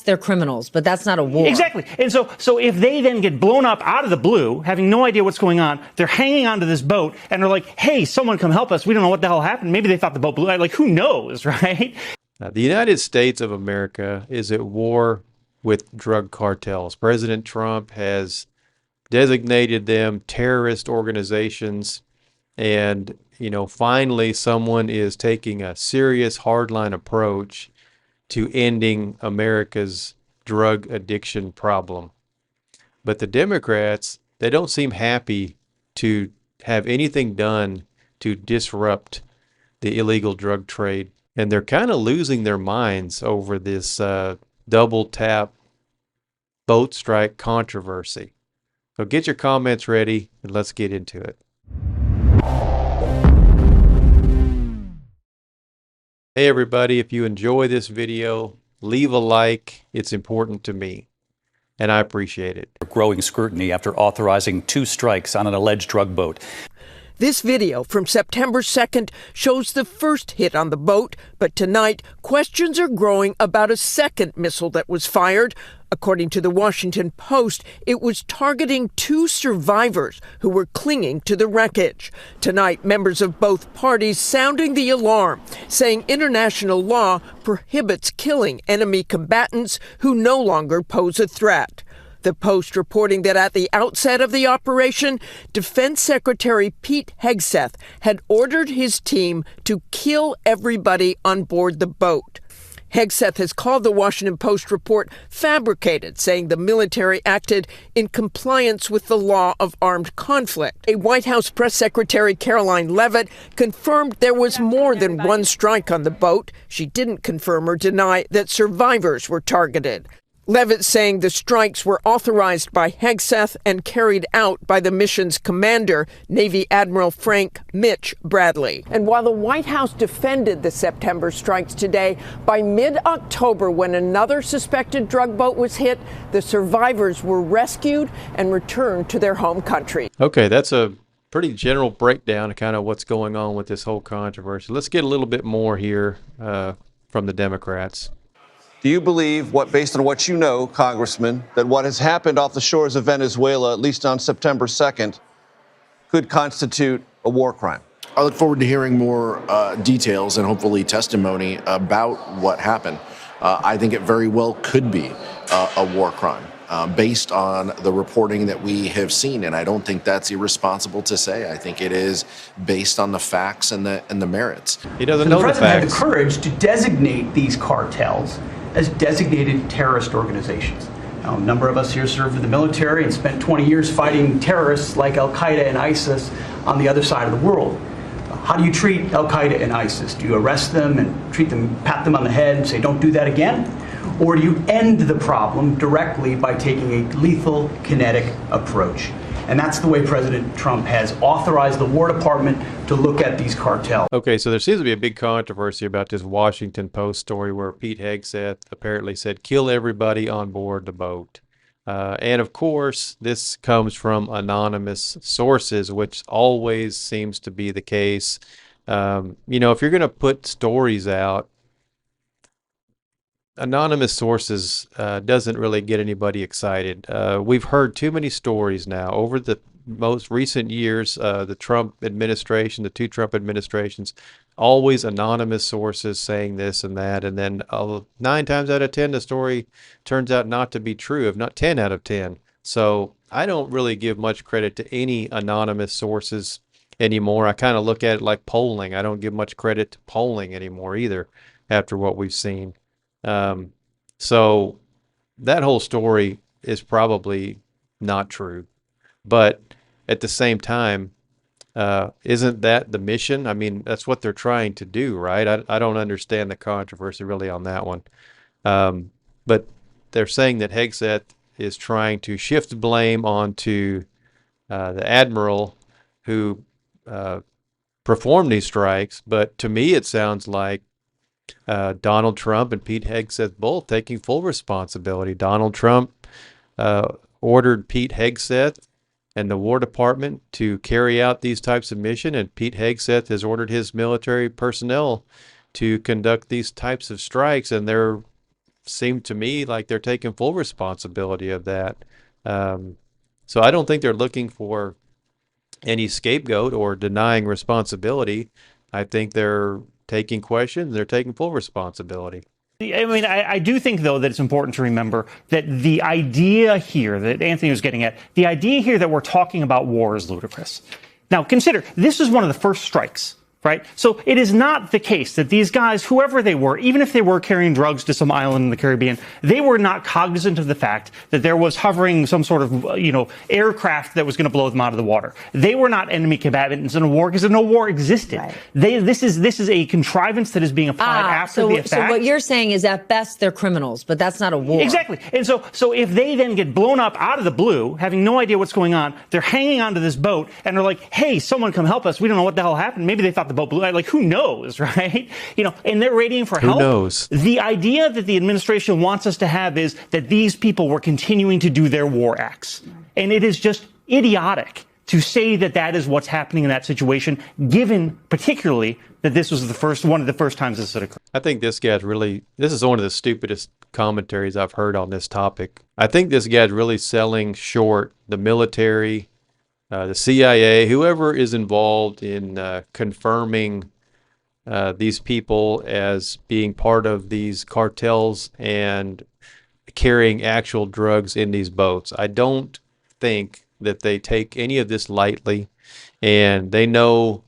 they're criminals, but that's not a war. Exactly. And so if they then get blown up out of the blue, having no idea what's going on, they're hanging onto this boat and they're like, hey, someone come help us. We don't know what the hell happened. Maybe they thought the boat blew. Like, who knows, right? The United States of America is at war with drug cartels. President Trump has designated them terrorist organizations. And, finally someone is taking a serious hardline approach to ending America's drug addiction problem. But the Democrats, they don't seem happy to have anything done to disrupt the illegal drug trade. And they're kind of losing their minds over this double tap boat strike controversy. So get your comments ready and let's get into it. Hey everybody, if you enjoy this video, leave a like. It's important to me, and I appreciate it. Growing scrutiny after authorizing 2 strikes on an alleged drug boat. This video from September 2nd shows the first hit on the boat, but tonight questions are growing about a second missile that was fired. According to the Washington Post, it was targeting 2 survivors who were clinging to the wreckage. Tonight, members of both parties sounding the alarm, saying international law prohibits killing enemy combatants who no longer pose a threat. The Post reporting that at the outset of the operation, Defense Secretary Pete Hegseth had ordered his team to kill everybody on board the boat. Hegseth has called the Washington Post report fabricated, saying the military acted in compliance with the law of armed conflict. A White House press secretary, Caroline Leavitt, confirmed there was more than 1 strike on the boat. She didn't confirm or deny that survivors were targeted. Leavitt saying the strikes were authorized by Hegseth and carried out by the mission's commander, Navy Admiral Frank Mitch Bradley. And while the White House defended the September strikes today, by mid-October, when another suspected drug boat was hit, the survivors were rescued and returned to their home country. Okay, that's a pretty general breakdown of kind of what's going on with this whole controversy. Let's get a little bit more here from the Democrats. Do you believe, based on what you know, Congressman, that what has happened off the shores of Venezuela, at least on September 2nd, could constitute a war crime? I look forward to hearing more details and hopefully testimony about what happened. I think it very well could be a war crime based on the reporting that we have seen. And I don't think that's irresponsible to say. I think it is based on the facts and the merits. He doesn't know the facts. The president had the courage to designate these cartels as designated terrorist organizations. Now, a number of us here served in the military and spent 20 years fighting terrorists like Al-Qaeda and ISIS on the other side of the world. How do you treat Al-Qaeda and ISIS? Do you arrest them and treat them, pat them on the head and say, don't do that again? Or do you end the problem directly by taking a lethal, kinetic approach? And that's the way President Trump has authorized the War Department to look at these cartels. Okay, so there seems to be a big controversy about this Washington Post story where Pete Hegseth apparently said, kill everybody on board the boat. And of course, this comes from anonymous sources, which always seems to be the case. If you're going to put stories out, anonymous sources doesn't really get anybody excited. We've heard too many stories now over the most recent years, the Trump administration, the 2 Trump administrations, always anonymous sources saying this and that, and then 9 times out of 10 the story turns out not to be true, if not 10 out of 10. So I don't really give much credit to any anonymous sources anymore. I kind of look at it like polling. I don't give much credit to polling anymore either after what we've seen. So that whole story is probably not true, but at the same time, isn't that the mission? I mean, that's what they're trying to do, right? I don't understand the controversy really on that one. But they're saying that Hegseth is trying to shift blame onto the admiral who performed these strikes. But to me, it sounds like Donald Trump and Pete Hegseth both taking full responsibility. Donald Trump ordered Pete Hegseth and the War Department to carry out these types of missions, and Pete Hegseth has ordered his military personnel to conduct these types of strikes, and they're seemed to me like they're taking full responsibility of that. So I don't think they're looking for any scapegoat or denying responsibility. I think they're taking questions, they're taking full responsibility. I mean, I do think, though, that it's important to remember that the idea here that Anthony was getting at, the idea here that we're talking about war is ludicrous. Now, consider, this is one of the first strikes, right? So it is not the case that these guys, whoever they were, even if they were carrying drugs to some island in the Caribbean, they were not cognizant of the fact that there was hovering some sort of, aircraft that was going to blow them out of the water. They were not enemy combatants in a war because no war existed. Right. This is a contrivance that is being applied after the fact. So what you're saying is at best they're criminals, but that's not a war. Exactly. And so if they then get blown up out of the blue, having no idea what's going on, they're hanging onto this boat and they're like, hey, someone come help us. We don't know what the hell happened. Maybe they thought the boat blew. Like, who knows, right? And they're radiating for help. Who knows? The idea that the administration wants us to have is that these people were continuing to do their war acts. And it is just idiotic to say that that is what's happening in that situation, given particularly that this was one of the first times this had occurred. I think this is one of the stupidest commentaries I've heard on this topic. I think this guy's really selling short the military, the CIA, whoever is involved in confirming these people as being part of these cartels and carrying actual drugs in these boats. I don't think that they take any of this lightly, and they know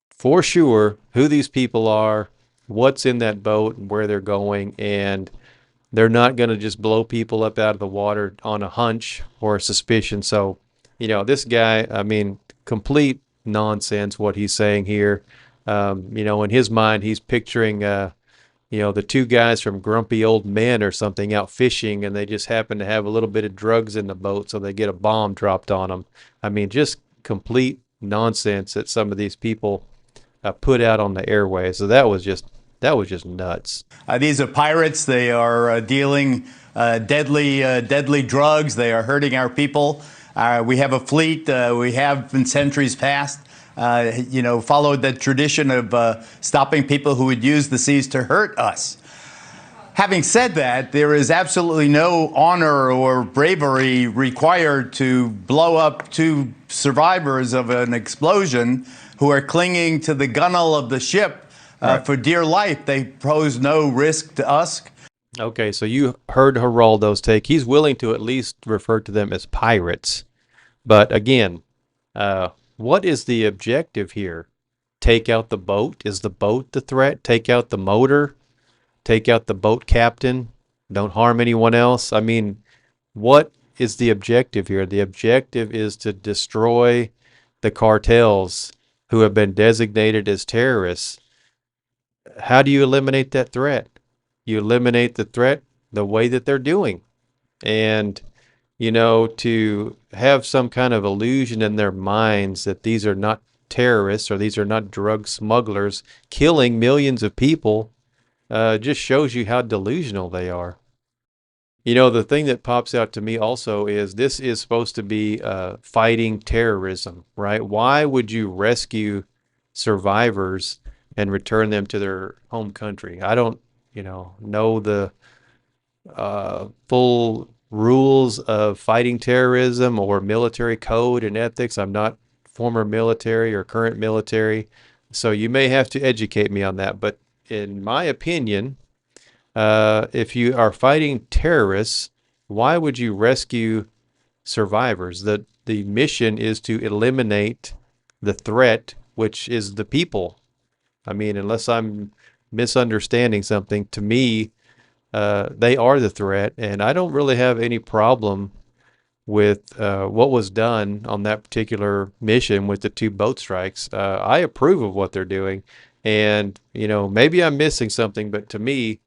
for sure who these people are, what's in that boat, and where they're going, and they're not going to just blow people up out of the water on a hunch or a suspicion. So, this guy, I mean, complete nonsense what he's saying here. In his mind, he's picturing, the two guys from Grumpy Old Men or something out fishing, and they just happen to have a little bit of drugs in the boat, so they get a bomb dropped on them. I mean, just complete nonsense that some of these people put out on the airways. So that was just nuts. These are pirates. They are dealing deadly drugs. They are hurting our people. We have a fleet. We have in centuries past, followed the tradition of stopping people who would use the seas to hurt us. Having said that, there is absolutely no honor or bravery required to blow up two survivors of an explosion who are clinging to the gunwale of the ship for dear life. They pose no risk to us. Okay, so you heard Geraldo's take. He's willing to at least refer to them as pirates. But again, what is the objective here? Take out the boat? Is the boat the threat? Take out the motor? Take out the boat captain? Don't harm anyone else? I mean, what is the objective here? The objective is to destroy the cartels who have been designated as terrorists. How do you eliminate that threat? You eliminate the threat the way that they're doing. And, to have some kind of illusion in their minds that these are not terrorists or these are not drug smugglers killing millions of people just shows you how delusional they are. The thing that pops out to me also is this is supposed to be fighting terrorism, right? Why would you rescue survivors and return them to their home country? I don't, know the full rules of fighting terrorism or military code and ethics. I'm not former military or current military, so you may have to educate me on that. But in my opinion, if you are fighting terrorists, why would you rescue survivors? The mission is to eliminate the threat, which is the people. I mean, unless I'm misunderstanding something, to me, they are the threat, and I don't really have any problem with what was done on that particular mission with the two boat strikes. I approve of what they're doing, and maybe I'm missing something, but to me,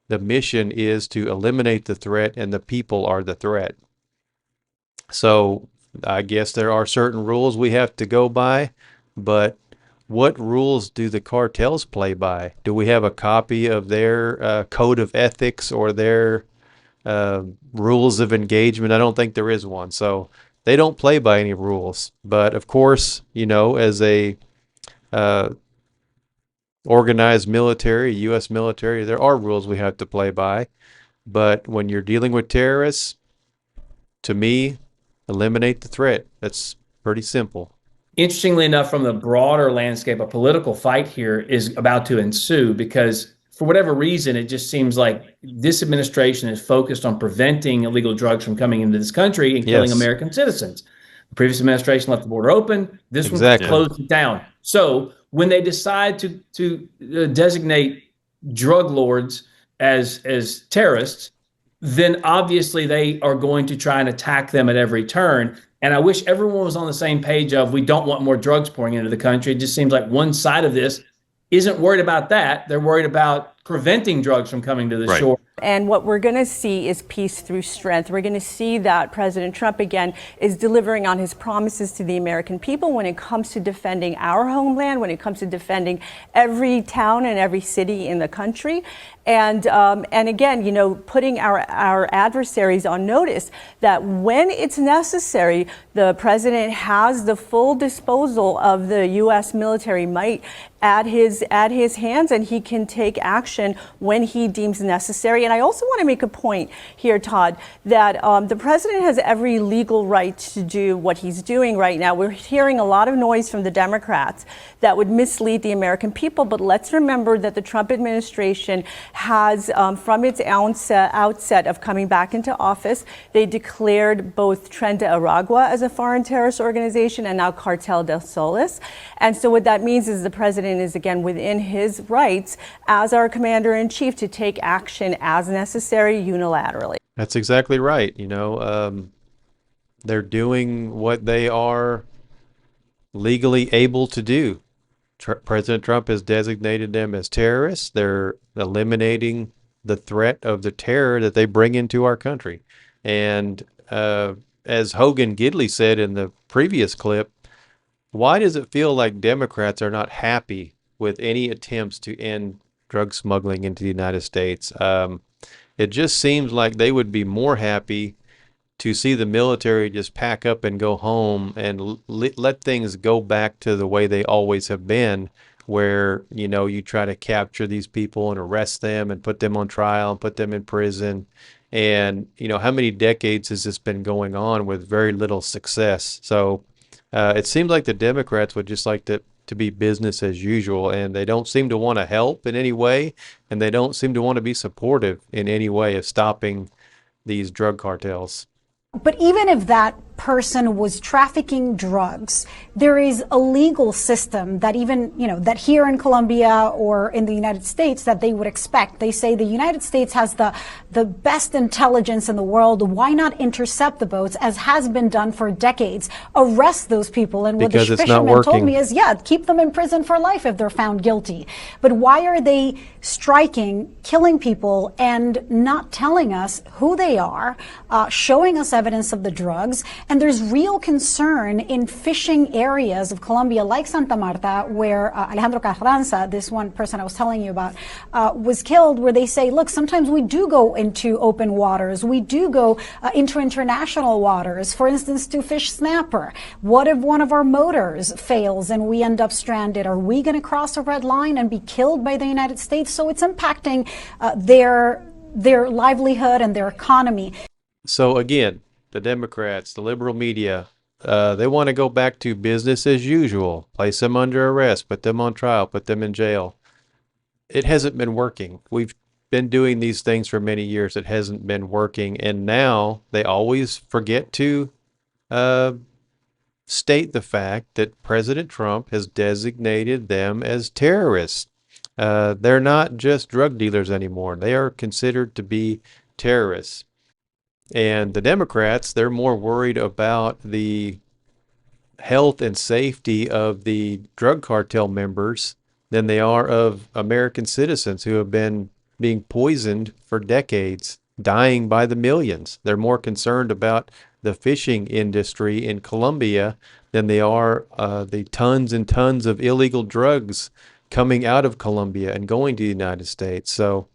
the mission is to eliminate the threat, and the people are the threat. So I guess there are certain rules we have to go by, but what rules do the cartels play by? Do we have a copy of their code of ethics or their rules of engagement? I don't think there is one. So they don't play by any rules. But of course, as a organized military, U.S. military, there are rules we have to play by. But when you're dealing with terrorists, to me, eliminate the threat. That's pretty simple. Interestingly enough, from the broader landscape, a political fight here is about to ensue because for whatever reason, it just seems like this administration is focused on preventing illegal drugs from coming into this country and killing American citizens. The previous administration left the border open. This one closed it down. So when they decide to designate drug lords as terrorists, then obviously they are going to try and attack them at every turn. And I wish everyone was on the same page of we don't want more drugs pouring into the country. It just seems like one side of this isn't worried about that. They're worried about preventing drugs from coming to the shore. And what we're going to see is peace through strength. We're going to see that President Trump, again, is delivering on his promises to the American people when it comes to defending our homeland, when it comes to defending every town and every city in the country. And again, you know, putting our adversaries on notice that when it's necessary, the president has the full disposal of the U.S. military might at his hands, and he can take action when he deems necessary. And I also want to make a point here, Todd, that the president has every legal right to do what he's doing right now. We're hearing a lot of noise from the Democrats that would mislead the American people, but let's remember that the Trump administration has, from its outset of coming back into office, they declared both Tren de Aragua as a foreign terrorist organization and now Cartel del Solis. And so what that means is the president is, again, within his rights as our commander-in-chief to take action as necessary unilaterally. That's exactly right. You know, they're doing what they are legally able to do. President Trump has designated them as terrorists. They're eliminating the threat of the terror that they bring into our country. And as Hogan Gidley said in the previous clip, why does it feel like Democrats are not happy with any attempts to end drug smuggling into the United States? It just seems like they would be more happy to see the military just pack up and go home and let things go back to the way they always have been, where, you know, you try to capture these people and arrest them and put them on trial and put them in prison. And, you know, how many decades has this been going on with very little success? So it seems like the Democrats would just like to be business as usual, and they don't seem to want to help in any way, and they don't seem to want to be supportive in any way of stopping these drug cartels. But even if that person was trafficking drugs, there is a legal system that even, you know, that here in Colombia or in the United States that they would expect. They say the United States has the best intelligence in the world. Why not intercept the boats, as has been done for decades? Arrest those people. And what the fisherman told me is, yeah, keep them in prison for life if they're found guilty. But why are they striking, killing people, and not telling us who they are, showing us evidence of the drugs? And there's real concern in fishing areas of Colombia like Santa Marta, where Alejandro Carranza, this one person I was telling you about, was killed, where they say, look, sometimes we do go into open waters. We do go into international waters, for instance, to fish snapper. What if one of our motors fails and we end up stranded? Are we going to cross a red line and be killed by the United States? So it's impacting their livelihood and their economy. So again, the Democrats, the liberal media, they want to go back to business as usual, place them under arrest, put them on trial, put them in jail. It hasn't been working. We've been doing these things for many years. It hasn't been working. And now they always forget to state the fact that President Trump has designated them as terrorists. They're not just drug dealers anymore. They are considered to be terrorists. And the Democrats, they're more worried about the health and safety of the drug cartel members than they are of American citizens who have been being poisoned for decades, dying by the millions. They're more concerned about the fishing industry in Colombia than they are the tons and tons of illegal drugs coming out of Colombia and going to the United States. So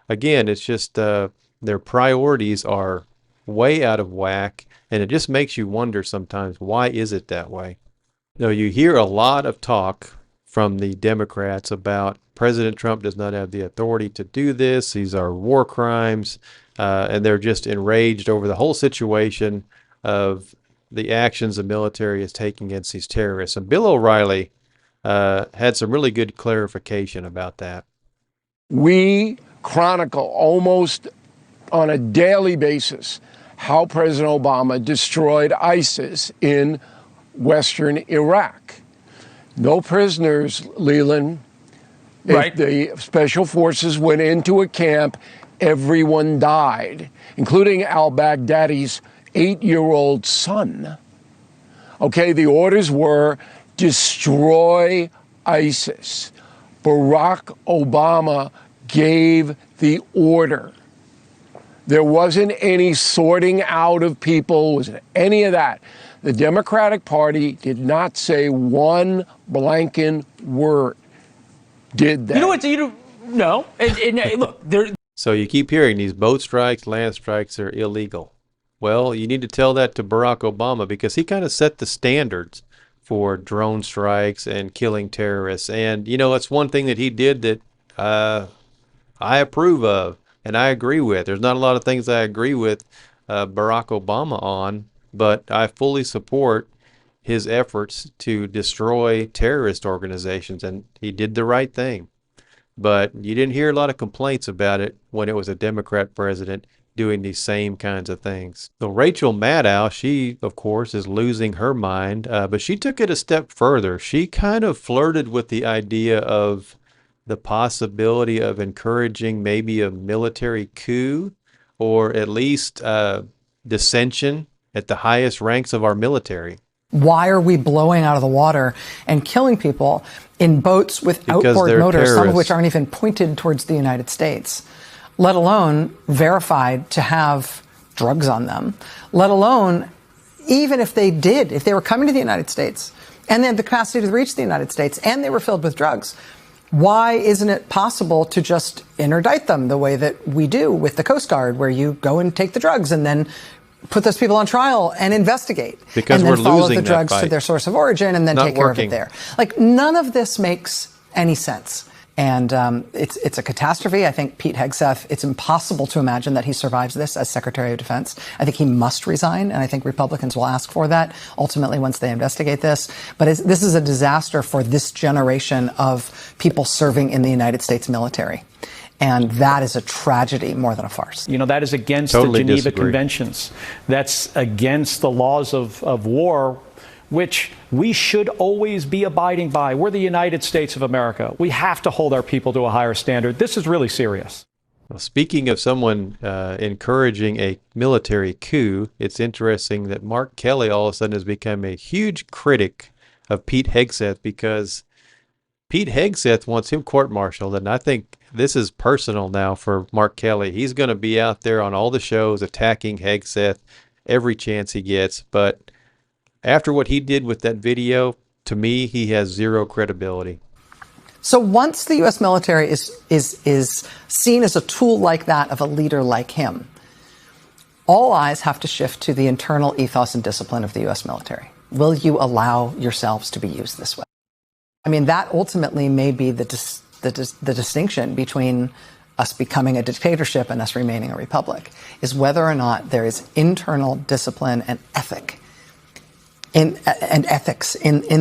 again, it's just their priorities are way out of whack, and it just makes you wonder sometimes, why is it that way? You know, you hear a lot of talk from the Democrats about President Trump does not have the authority to do this. These are war crimes. And they're just enraged over the whole situation of the actions the military is taking against these terrorists. And Bill O'Reilly had some really good clarification about that. We chronicle almost on a daily basis how President Obama destroyed ISIS in Western Iraq. No prisoners, Leland. Right. If the special forces went into a camp, everyone died, including al-Baghdadi's 8-year-old son. Okay, the orders were destroy ISIS. Barack Obama gave the order. There wasn't any sorting out of people, wasn't any of that. The Democratic Party did not say one blanking word. Did they? You know what? No. And look, there. So you keep hearing these boat strikes, land strikes are illegal. Well, you need to tell that to Barack Obama because he kind of set the standards for drone strikes and killing terrorists. And, you know, it's one thing that he did that I approve of and I agree with. There's not a lot of things I agree with Barack Obama on, but I fully support his efforts to destroy terrorist organizations, and he did the right thing. But you didn't hear a lot of complaints about it when it was a Democrat president doing these same kinds of things. So Rachel Maddow, she, of course, is losing her mind, but she took it a step further. She kind of flirted with the idea of the possibility of encouraging maybe a military coup or at least dissension at the highest ranks of our military. Why are we blowing out of the water and killing people in boats with outboard motors, some of which aren't even pointed towards the United States, let alone verified to have drugs on them, let alone even if they were coming to the United States and they had the capacity to reach the United States and they were filled with drugs? Why isn't it possible to just interdict them the way that we do with the Coast Guard, where you go and take the drugs and then put those people on trial and investigate, because and then follow the that drugs fight. to their source of origin and then take care of it there? Like, none of this makes any sense. And it's a catastrophe. I think Pete Hegseth, it's impossible to imagine that he survives this as Secretary of Defense. I think he must resign, and I think Republicans will ask for that ultimately once they investigate this. But this is a disaster for this generation of people serving in the United States military. And that is a tragedy more than a farce. You know, that is against the Geneva Conventions. That's against the laws of war, which we should always be abiding by. We're the United States of America. We have to hold our people to a higher standard. This is really serious. Well, speaking of someone encouraging a military coup, it's interesting that Mark Kelly all of a sudden has become a huge critic of Pete Hegseth because Pete Hegseth wants him court-martialed, and I think this is personal now for Mark Kelly. He's going to be out there on all the shows attacking Hegseth every chance he gets, but after what he did with that video, to me, he has zero credibility. So once the U.S. military is seen as a tool like that of a leader like him, all eyes have to shift to the internal ethos and discipline of the U.S. military. Will you allow yourselves to be used this way? I mean, that ultimately may be the distinction between us becoming a dictatorship and us remaining a republic, is whether or not there is internal discipline and ethics in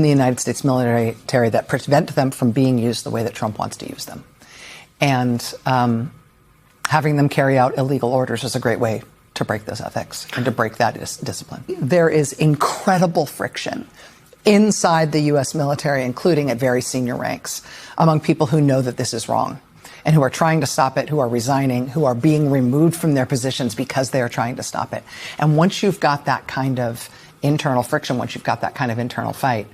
the United States military that prevent them from being used the way that Trump wants to use them. And having them carry out illegal orders is a great way to break those ethics and to break that discipline. There is incredible friction inside the U.S. military, including at very senior ranks, among people who know that this is wrong and who are trying to stop it, who are resigning, who are being removed from their positions because they are trying to stop it. And once you've got that kind of internal friction, once you've got that kind of internal fight,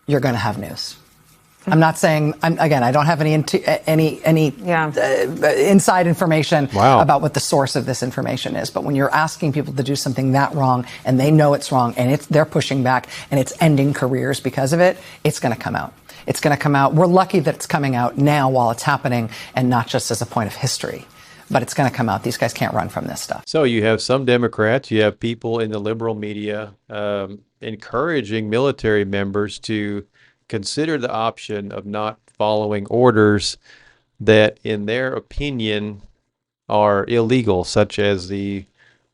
you're going to have news. I'm not saying, again, I don't have any inside information about what the source of this information is. But when you're asking people to do something that wrong and they know it's wrong and they're pushing back and it's ending careers because of it, it's going to come out. It's going to come out. We're lucky that it's coming out now while it's happening and not just as a point of history. But it's going to come out. These guys can't run from this stuff. So you have some Democrats, you have people in the liberal media encouraging military members to consider the option of not following orders that, in their opinion, are illegal, such as the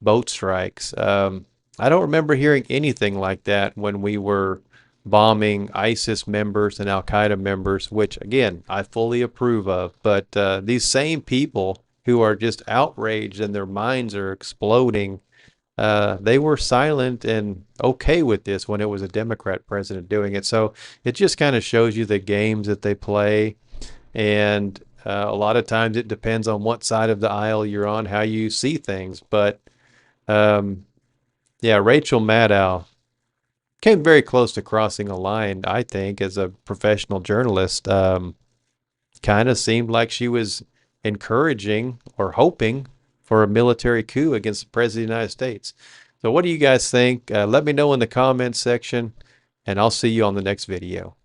boat strikes. I don't remember hearing anything like that when we were bombing ISIS members and Al-Qaeda members, which, again, I fully approve of. But these same people who are just outraged and their minds are exploding, they were silent and okay with this when it was a Democrat president doing it. So it just kind of shows you the games that they play. And a lot of times it depends on what side of the aisle you're on, how you see things. But yeah, Rachel Maddow came very close to crossing a line, I think, as a professional journalist. Kind of seemed like she was encouraging or hoping for a military coup against the President of the United States. So what do you guys think? Let me know in the comments section, and I'll see you on the next video.